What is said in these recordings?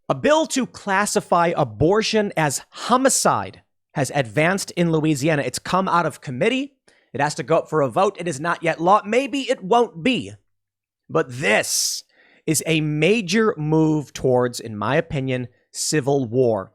A bill to classify abortion as homicide has advanced in Louisiana. It's come out of committee. It has to go up for a vote. It is not yet law. Maybe it won't be. But this is a major move towards, in my opinion, civil war.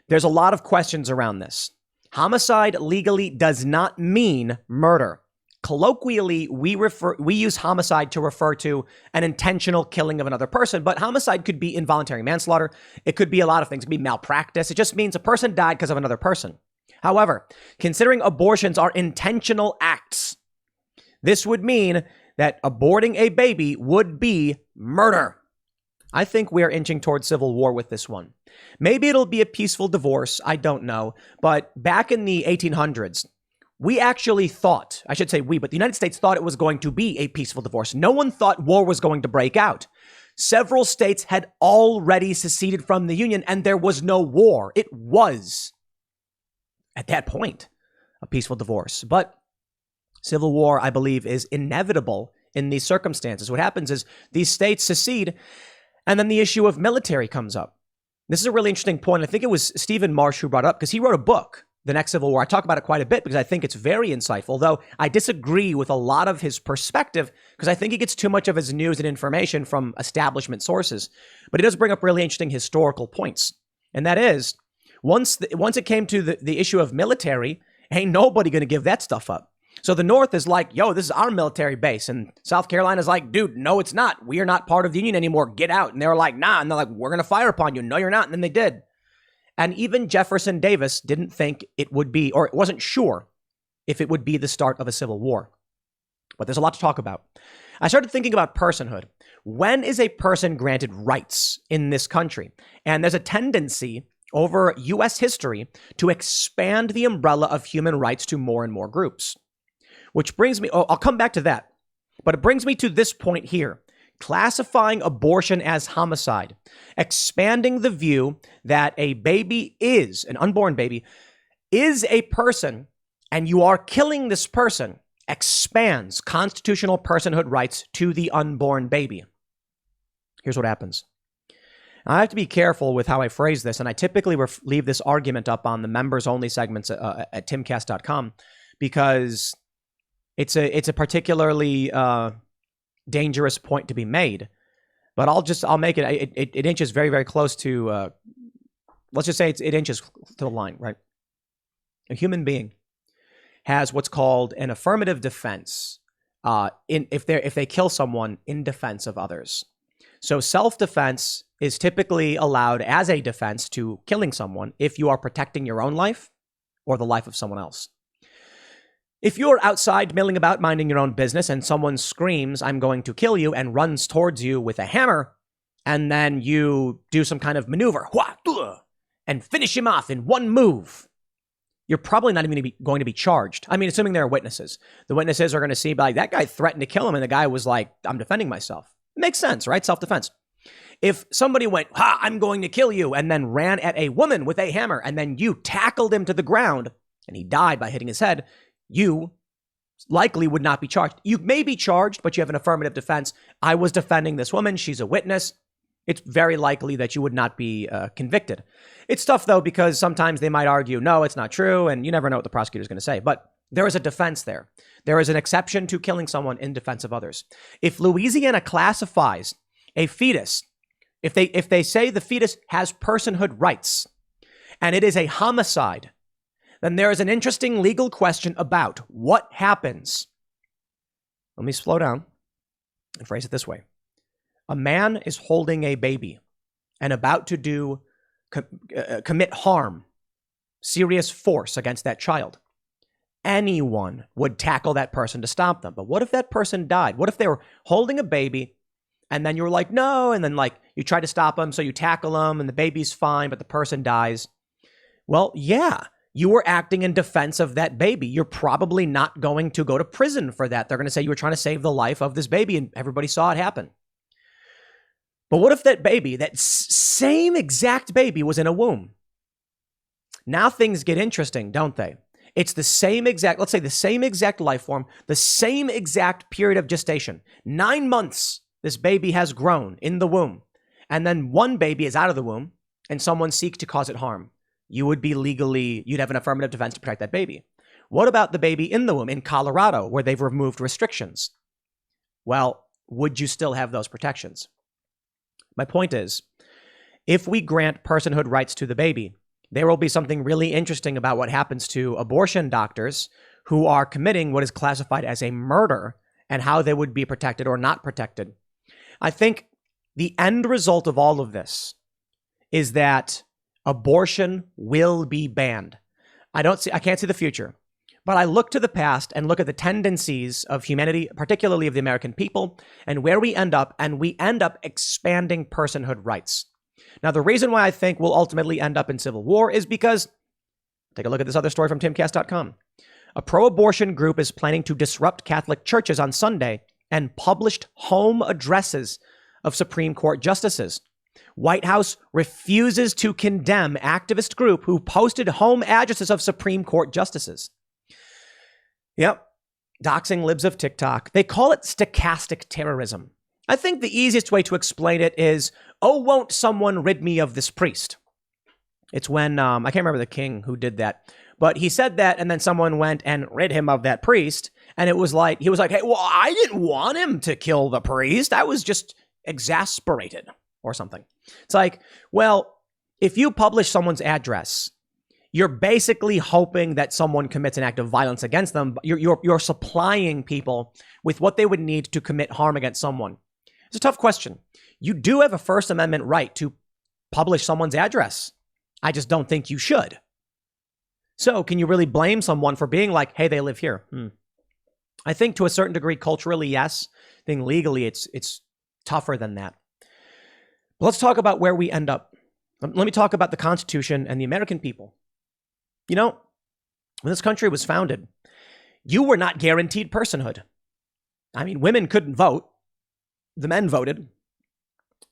There's a lot of questions around this. Homicide legally does not mean murder. Colloquially, we use homicide to refer to an intentional killing of another person, but homicide could be involuntary manslaughter. It could be a lot of things. It could be malpractice. It just means a person died because of another person. However, considering abortions are intentional acts, this would mean that aborting a baby would be murder. I think we are inching towards civil war with this one. Maybe it'll be a peaceful divorce. I don't know. But back in the 1800s, we actually thought, I should say we, but the United States thought it was going to be a peaceful divorce. No one thought war was going to break out. Several states had already seceded from the Union and there was no war. It was, at that point, a peaceful divorce. But civil war, I believe, is inevitable in these circumstances. What happens is these states secede and then the issue of military comes up. This is a really interesting point. I think it was Stephen Marsh who brought it up because he wrote a book, The Next Civil War. I talk about it quite a bit because I think it's very insightful, though I disagree with a lot of his perspective because I think he gets too much of his news and information from establishment sources. But he does bring up really interesting historical points. And that is, once it came to the issue of military, ain't nobody going to give that stuff up. So the North is like, yo, this is our military base. And South Carolina's like, dude, no, it's not. We are not part of the Union anymore. Get out. And they were like, nah. And they're like, we're going to fire upon you. No, you're not. And then they did. And even Jefferson Davis didn't think it would be, or wasn't sure if it would be the start of a civil war. But there's a lot to talk about. I started thinking about personhood. When is a person granted rights in this country? And there's a tendency over U.S. history to expand the umbrella of human rights to more and more groups. Which brings me, I'll come back to that, but it brings me to this point here. Classifying abortion as homicide, expanding the view that a baby is, an unborn baby, is a person, and you are killing this person, expands constitutional personhood rights to the unborn baby. Here's what happens. Now, I have to be careful with how I phrase this, and I typically leave this argument up on the members-only segments at timcast.com because it's a particularly dangerous point to be made, but I'll make it. It inches very, very close to. Let's just say it inches to the line, right? A human being has what's called an affirmative defense. If they kill someone in defense of others, so self-defense is typically allowed as a defense to killing someone if you are protecting your own life or the life of someone else. If you're outside milling about minding your own business and someone screams, I'm going to kill you, and runs towards you with a hammer, and then you do some kind of maneuver and finish him off in one move, you're probably not even going to be charged. I mean, assuming there are witnesses. The witnesses are going to see, like, that guy threatened to kill him, and the guy was like, I'm defending myself. It makes sense, right? Self-defense. If somebody went, I'm going to kill you, and then ran at a woman with a hammer, and then you tackled him to the ground, and he died by hitting his head, you likely would not be charged. You may be charged, but you have an affirmative defense. I was defending this woman. She's a witness. It's very likely that you would not be convicted. It's tough, though, because sometimes they might argue, no, it's not true, and you never know what the prosecutor is going to say. But there is a defense there. There is an exception to killing someone in defense of others. If Louisiana classifies a fetus, if they say the fetus has personhood rights, and it is a homicide, then there is an interesting legal question about what happens. Let me slow down and phrase it this way. A man is holding a baby and about to commit harm, serious force against that child. Anyone would tackle that person to stop them. But what if that person died? What if they were holding a baby and then you were like, no, and then like you try to stop them, so you tackle them and the baby's fine, but the person dies? Well, yeah. You were acting in defense of that baby. You're probably not going to go to prison for that. They're going to say you were trying to save the life of this baby and everybody saw it happen. But what if that baby, that same exact baby, was in a womb? Now things get interesting, don't they? It's the same exact, let's say the same exact life form, the same exact period of gestation. 9 months this baby has grown in the womb. and then one baby is out of the womb and someone seeks to cause it harm, you'd have an affirmative defense to protect that baby. What about the baby in the womb in Colorado where they've removed restrictions? Well, would you still have those protections? My point is, if we grant personhood rights to the baby, there will be something really interesting about what happens to abortion doctors who are committing what is classified as a murder and how they would be protected or not protected. I think the end result of all of this is that abortion will be banned. I can't see the future, but I look to the past and look at the tendencies of humanity, particularly of the American people, and where we end up, and we end up expanding personhood rights. Now, the reason why I think we'll ultimately end up in civil war is because, take a look at this other story from timcast.com. A pro-abortion group is planning to disrupt Catholic churches on Sunday and published home addresses of Supreme Court justices. White House refuses to condemn activist group who posted home addresses of Supreme Court justices. Yep. Doxing libs of TikTok. They call it stochastic terrorism. I think the easiest way to explain it is, oh, won't someone rid me of this priest? It's when, I can't remember the king who did that, but he said that and then someone went and rid him of that priest. And it was like, he was like, hey, well, I didn't want him to kill the priest. I was just exasperated or something. It's like, well, if you publish someone's address, you're basically hoping that someone commits an act of violence against them. You're supplying people with what they would need to commit harm against someone. It's a tough question. You do have a First Amendment right to publish someone's address. I just don't think you should. So can you really blame someone for being like, hey, they live here? I think to a certain degree, culturally, yes. I think legally, it's tougher than that. But let's talk about where we end up. Let me talk about the Constitution and the American people. You know, when this country was founded, you were not guaranteed personhood. I mean, women couldn't vote. The men voted.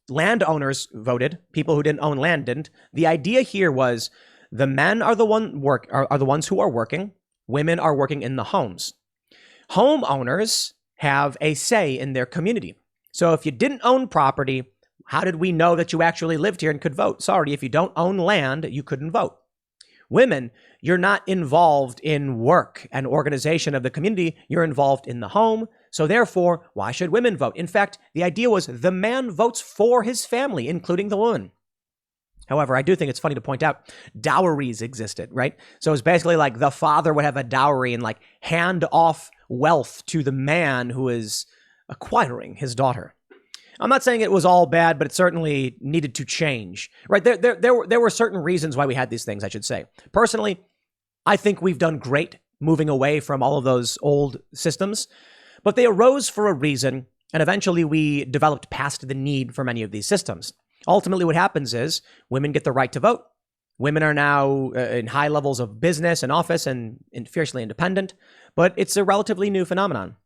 Landowners voted. People who didn't own land didn't. The idea here was the men are the ones who are working. Women are working in the homes. Homeowners have a say in their community. So if you didn't own property, how did we know that you actually lived here and could vote? Sorry, if you don't own land, you couldn't vote. Women, you're not involved in work and organization of the community. You're involved in the home. So therefore, why should women vote? In fact, the idea was the man votes for his family, including the woman. However, I do think it's funny to point out dowries existed, right? So it's basically like the father would have a dowry and like hand off wealth to the man who is acquiring his daughter. I'm not saying it was all bad, but it certainly needed to change, right? There were certain reasons why we had these things, I should say. Personally, I think we've done great moving away from all of those old systems, but they arose for a reason, and eventually we developed past the need for many of these systems. Ultimately, what happens is women get the right to vote. Women are now in high levels of business and office and fiercely independent, but it's a relatively new phenomenon.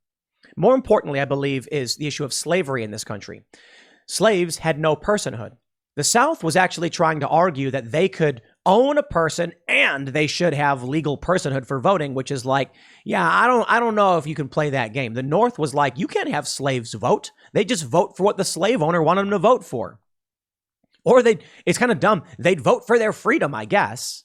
More importantly, I believe, is the issue of slavery in this country. Slaves had no personhood. The South was actually trying to argue that they could own a person and they should have legal personhood for voting, which is like, yeah, I don't know if you can play that game. The North was like, you can't have slaves vote. They just vote for what the slave owner wanted them to vote for. Or it's kind of dumb. They'd vote for their freedom, I guess.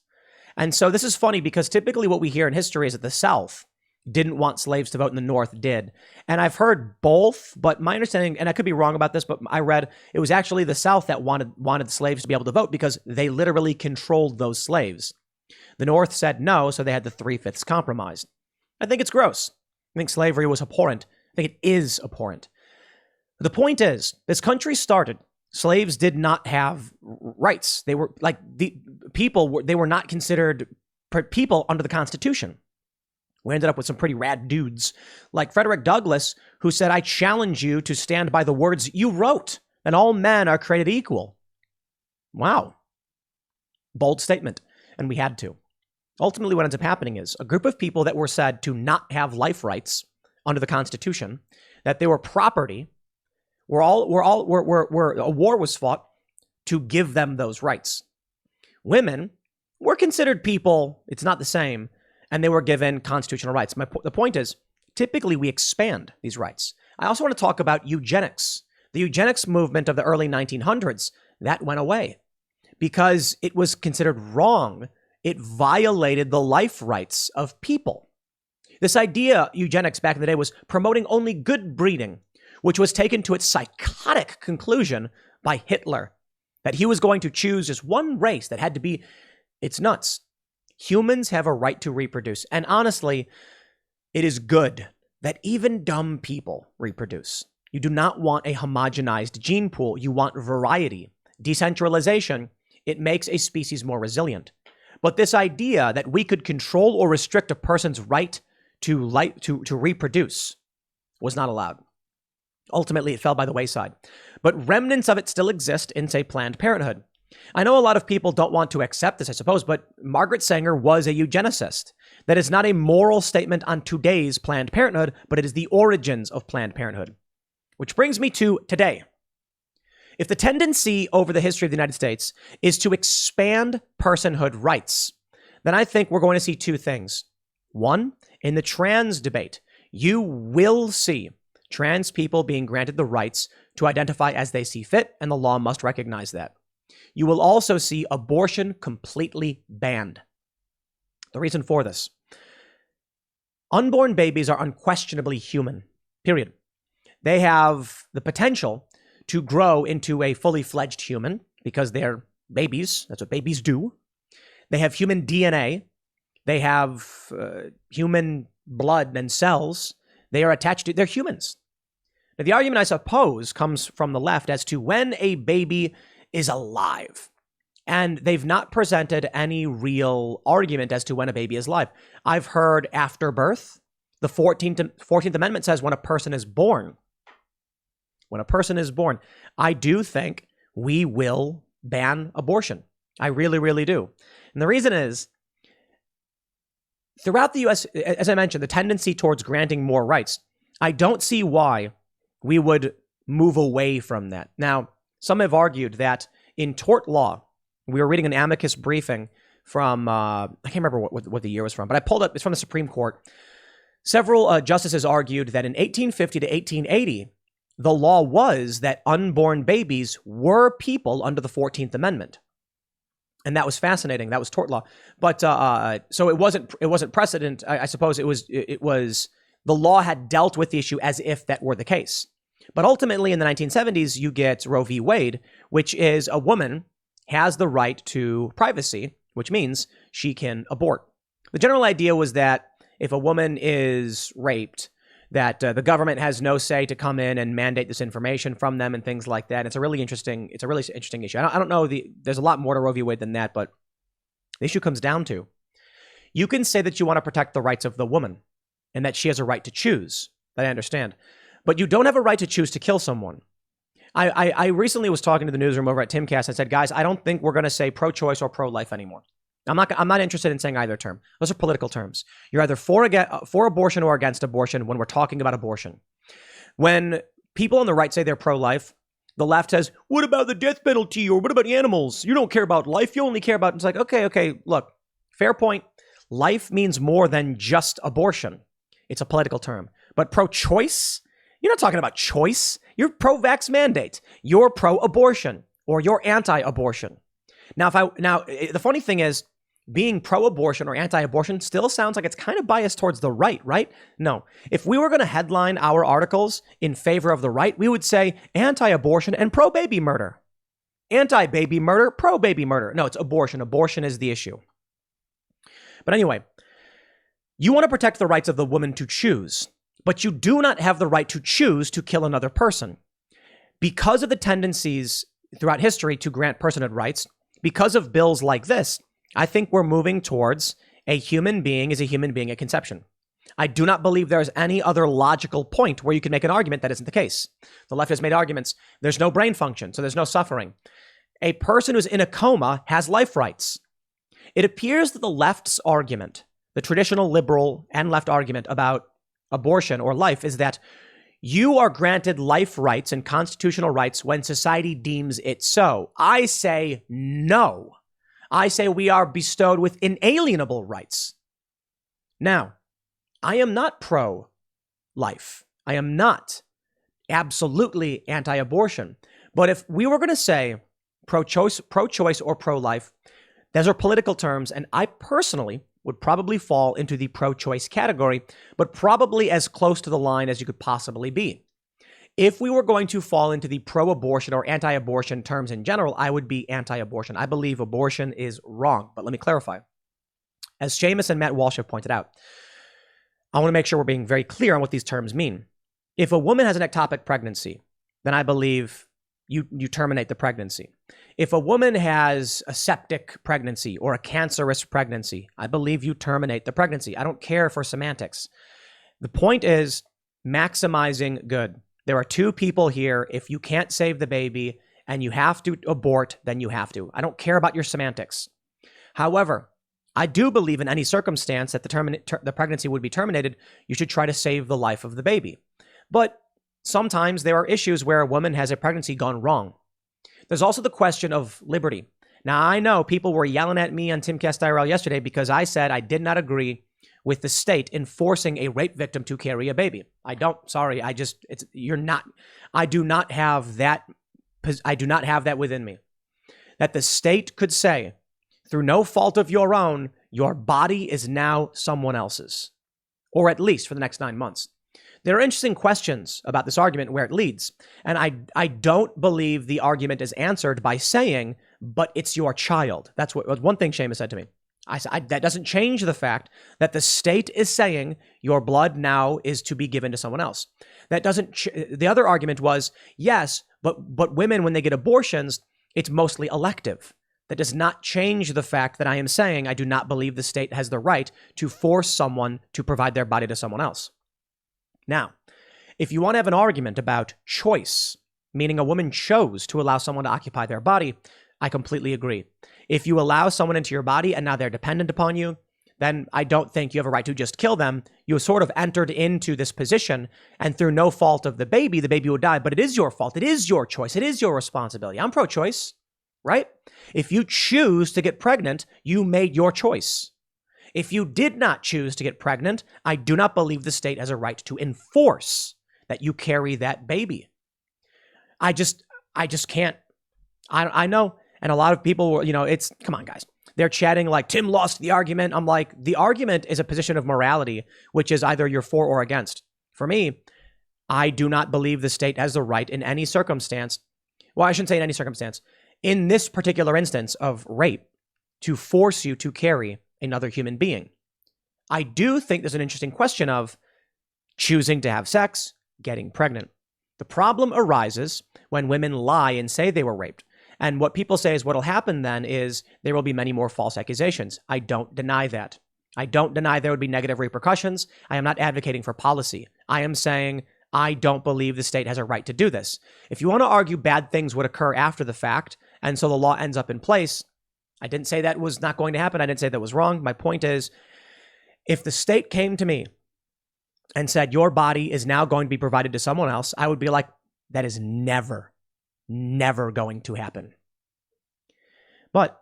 And so this is funny because typically what we hear in history is that the South didn't want slaves to vote and the North did. And I've heard both, but my understanding, and I could be wrong about this, but I read it was actually the South that wanted slaves to be able to vote because they literally controlled those slaves. The North said no, so they had the 3/5 compromise. I think it's gross. I think slavery was abhorrent. I think it is abhorrent. The point is, this country started. Slaves did not have rights. They were like they were not considered people under the Constitution. We ended up with some pretty rad dudes like Frederick Douglass, who said, I challenge you to stand by the words you wrote, and all men are created equal. Wow. Bold statement. And we had to. Ultimately, what ends up happening is a group of people that were said to not have life rights under the Constitution, that they were property, a war was fought to give them those rights. Women were considered people. It's not the same. And they were given constitutional rights. The point is, typically we expand these rights. I also want to talk about eugenics. The eugenics movement of the early 1900s, that went away because it was considered wrong. It violated the life rights of people. This idea, eugenics back in the day, was promoting only good breeding, which was taken to its psychotic conclusion by Hitler, that he was going to choose just one race that had to be, it's nuts. Humans have a right to reproduce. And honestly, it is good that even dumb people reproduce. You do not want a homogenized gene pool. You want variety. Decentralization, it makes a species more resilient. But this idea that we could control or restrict a person's right to reproduce was not allowed. Ultimately, it fell by the wayside. But remnants of it still exist in, say, Planned Parenthood. I know a lot of people don't want to accept this, I suppose, but Margaret Sanger was a eugenicist. That is not a moral statement on today's Planned Parenthood, but it is the origins of Planned Parenthood. Which brings me to today. If the tendency over the history of the United States is to expand personhood rights, then I think we're going to see two things. One, in the trans debate, you will see trans people being granted the rights to identify as they see fit, and the law must recognize that. You will also see abortion completely banned. The reason for this: unborn babies are unquestionably human, period. They have the potential to grow into a fully fledged human because they're babies. That's what babies do. They have human DNA. They have human blood and cells. They are attached to, they're humans. Now, the argument, I suppose, comes from the left as to when a baby is alive. And they've not presented any real argument as to when a baby is alive. I've heard after birth. The 14th Amendment says when a person is born. When a person is born, I do think we will ban abortion. I really, really do. And the reason is, throughout the U.S., as I mentioned, the tendency towards granting more rights, I don't see why we would move away from that. Now, some have argued that in tort law, we were reading an amicus briefing from, I can't remember what the year was from, but I pulled up, it's from the Supreme Court. Several justices argued that in 1850 to 1880, the law was that unborn babies were people under the 14th Amendment. And that was fascinating. That was tort law. But so it wasn't precedent. I suppose it was the law had dealt with the issue as if that were the case. But ultimately in the 1970s, you get Roe v. Wade, which is a woman has the right to privacy, which means she can abort. The general idea was that if a woman is raped, that the government has no say to come in and mandate this information from them and things like that. It's a really interesting issue. I don't know, there's a lot more to Roe v. Wade than that, but the issue comes down to, you can say that you want to protect the rights of the woman and that she has a right to choose. That I understand. But you don't have a right to choose to kill someone. I recently was talking to the newsroom over at Timcast. I said, guys, I don't think we're going to say pro-choice or pro-life anymore. I'm not interested in saying either term. Those are political terms. You're either for abortion or against abortion when we're talking about abortion. When people on the right say they're pro-life, the left says, what about the death penalty or what about animals? You don't care about life. You only care about... It's like, okay, look, fair point. Life means more than just abortion. It's a political term. But pro-choice, you're not talking about choice. You're pro-vax mandate. You're pro-abortion or you're anti-abortion. Now, the funny thing is, being pro-abortion or anti-abortion still sounds like it's kind of biased towards the right? No. If we were going to headline our articles in favor of the right, we would say anti-abortion and pro-baby murder. Anti-baby murder, pro-baby murder. No, it's abortion. Abortion is the issue. But anyway, you want to protect the rights of the woman to choose, but you do not have the right to choose to kill another person. Because of the tendencies throughout history to grant personhood rights, because of bills like this, I think we're moving towards a human being is a human being at conception. I do not believe there's any other logical point where you can make an argument that isn't the case. The left has made arguments. There's no brain function, so there's no suffering. A person who's in a coma has life rights. It appears that the left's argument, the traditional liberal and left argument about abortion or life, is that you are granted life rights and constitutional rights when society deems it so. I say no. I say we are bestowed with inalienable rights. Now, I am not pro-life. I am not. absolutely anti-abortion. But if we were going to say pro-choice or pro-life, those are political terms, and I personally would probably fall into the pro-choice category, but probably as close to the line as you could possibly be. If we were going to fall into the pro-abortion or anti-abortion terms in general, I would be anti-abortion. I believe abortion is wrong, but let me clarify. As Seamus and Matt Walsh have pointed out, I want to make sure we're being very clear on what these terms mean. If a woman has an ectopic pregnancy, then I believe you terminate the pregnancy. If a woman has a septic pregnancy or a cancerous pregnancy, I believe you terminate the pregnancy. I don't care for semantics. The point is maximizing good. There are two people here. If you can't save the baby and you have to abort, then you have to. I don't care about your semantics. However, I do believe in any circumstance that the pregnancy would be terminated, you should try to save the life of the baby. But sometimes there are issues where a woman has a pregnancy gone wrong. There's also the question of liberty. Now, I know people were yelling at me on Timcast IRL yesterday because I said I did not agree with the state enforcing a rape victim to carry a baby. I do not have that within me. That the state could say, through no fault of your own, your body is now someone else's. Or at least for the next 9 months. There are interesting questions about this argument where it leads. And I don't believe the argument is answered by saying, but it's your child. That's what one thing Seamus said to me. That doesn't change the fact that the state is saying your blood now is to be given to someone else. That doesn't. The other argument was, yes, but women, when they get abortions, it's mostly elective. That does not change the fact that I am saying I do not believe the state has the right to force someone to provide their body to someone else. Now, if you want to have an argument about choice, meaning a woman chose to allow someone to occupy their body, I completely agree. If you allow someone into your body and now they're dependent upon you, then I don't think you have a right to just kill them. You sort of entered into this position, and through no fault of the baby would die, but it is your fault. It is your choice. It is your responsibility. I'm pro-choice, right? If you choose to get pregnant, you made your choice. If you did not choose to get pregnant, I do not believe the state has a right to enforce that you carry that baby. I just can't. I know. And a lot of people, come on, guys. They're chatting like, Tim lost the argument. I'm like, the argument is a position of morality, which is either you're for or against. For me, I do not believe the state has the right in any circumstance. Well, I shouldn't say in any circumstance. In this particular instance of rape, to force you to carry another human being. I do think there's an interesting question of choosing to have sex, getting pregnant. The problem arises when women lie and say they were raped. And what people say is what'll happen then is there will be many more false accusations. I don't deny that. I don't deny there would be negative repercussions. I am not advocating for policy. I am saying I don't believe the state has a right to do this. If you want to argue bad things would occur after the fact, and so the law ends up in place, I didn't say that was not going to happen. I didn't say that was wrong. My point is, if the state came to me and said, your body is now going to be provided to someone else, I would be like, that is never going to happen. But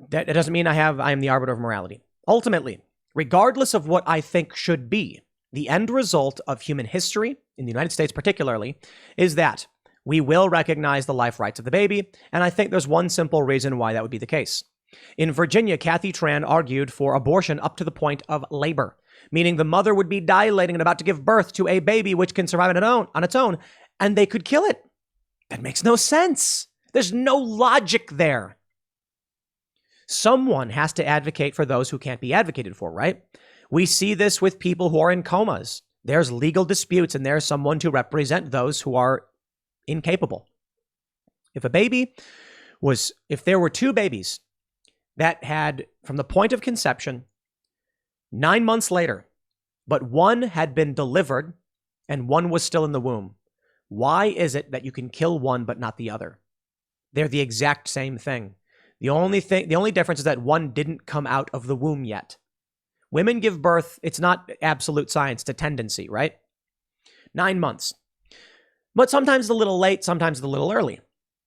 that doesn't mean I am the arbiter of morality. Ultimately, regardless of what I think should be, the end result of human history, in the United States particularly, is that we will recognize the life rights of the baby, and I think there's one simple reason why that would be the case. In Virginia, Kathy Tran argued for abortion up to the point of labor, meaning the mother would be dilating and about to give birth to a baby which can survive on its own, and they could kill it. That makes no sense. There's no logic there. Someone has to advocate for those who can't be advocated for, right? We see this with people who are in comas. There's legal disputes, and there's someone to represent those who are incapable. If there were two babies that had, from the point of conception, 9 months later, but one had been delivered and one was still in the womb, why is it that you can kill one but not the other? They're the exact same thing. The only difference is that one didn't come out of the womb yet. Women give birth, it's not absolute science, it's a tendency, right? 9 months. But sometimes it's a little late, sometimes it's a little early.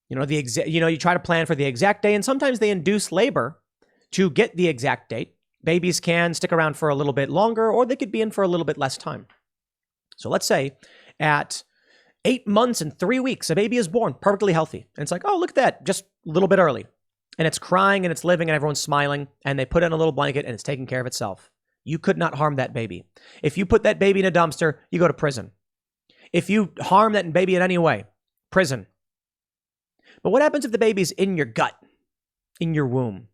You try to plan for the exact day, and sometimes they induce labor to get the exact date. Babies can stick around for a little bit longer, or they could be in for a little bit less time. So let's say at 8 months and 3 weeks, a baby is born, perfectly healthy. And it's like, oh, look at that, just a little bit early. And it's crying and it's living and everyone's smiling and they put it in a little blanket and it's taking care of itself. You could not harm that baby. If you put that baby in a dumpster, you go to prison. If you harm that baby in any way, prison. But what happens if the baby's in your gut, in your womb,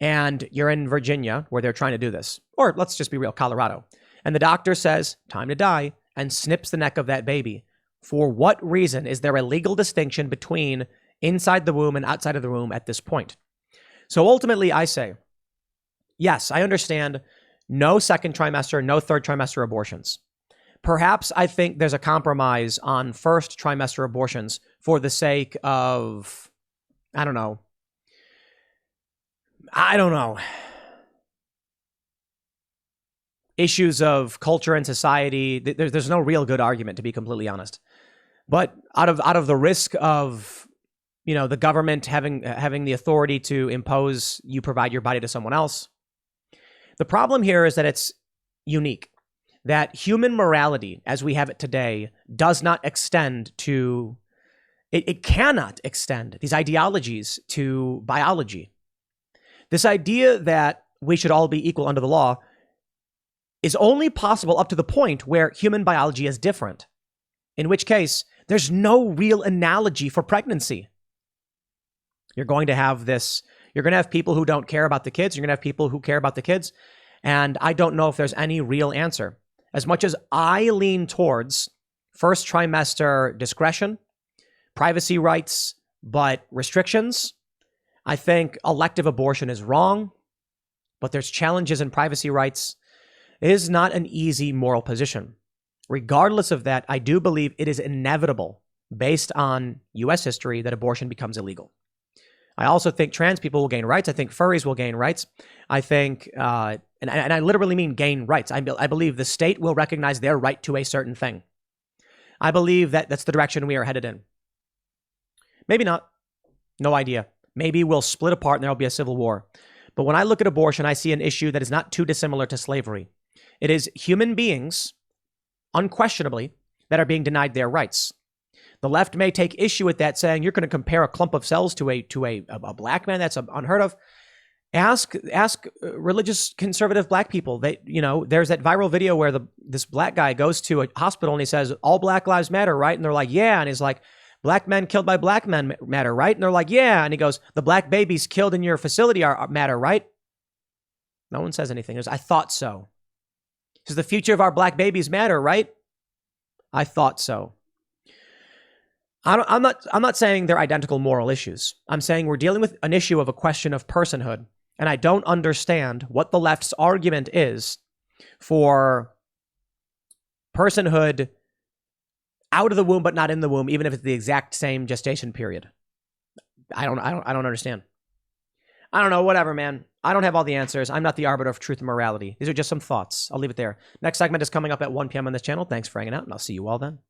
and you're in Virginia where they're trying to do this? Or let's just be real, Colorado. And the doctor says, time to die, and snips the neck of that baby. For what reason is there a legal distinction between inside the womb and outside of the womb at this point? So ultimately, I say, yes, I understand no second trimester, no third trimester abortions. Perhaps I think there's a compromise on first trimester abortions for the sake of, I don't know. Issues of culture and society. There's no real good argument, to be completely honest. But out of the risk of, the government having the authority to impose you provide your body to someone else, the problem here is that it's unique. That human morality, as we have it today, does not extend to, it cannot extend these ideologies to biology. This idea that we should all be equal under the law is only possible up to the point where human biology is different, in which case there's no real analogy for pregnancy. You're going to have people who don't care about the kids. You're going to have people who care about the kids. And I don't know if there's any real answer. As much as I lean towards first trimester discretion, privacy rights, but restrictions, I think elective abortion is wrong, but there's challenges in privacy rights. It is not an easy moral position. Regardless of that, I do believe it is inevitable, based on U.S. history, that abortion becomes illegal. I also think trans people will gain rights. I think furries will gain rights. I think, and I literally mean gain rights. I believe the state will recognize their right to a certain thing. I believe that that's the direction we are headed in. Maybe not. No idea. Maybe we'll split apart and there'll be a civil war. But when I look at abortion, I see an issue that is not too dissimilar to slavery. It is human beings, unquestionably, that are being denied their rights. The left may take issue with that, saying you're going to compare a clump of cells to a black man. That's unheard of. Ask religious conservative black people. There's that viral video where this black guy goes to a hospital and he says, all Black lives matter, right? And they're like, yeah. And he's like, black men killed by black men matter, right? And they're like, yeah. And he goes, the black babies killed in your facility matter, right? No one says anything. He goes, I thought so. He says, the future of our black babies matter, right? I thought so. I'm not saying they're identical moral issues. I'm saying we're dealing with an issue of a question of personhood. And I don't understand what the left's argument is for personhood out of the womb, but not in the womb, even if it's the exact same gestation period. I don't understand. I don't know, whatever, man. I don't have all the answers. I'm not the arbiter of truth and morality. These are just some thoughts. I'll leave it there. Next segment is coming up at 1 p.m. on this channel. Thanks for hanging out, and I'll see you all then.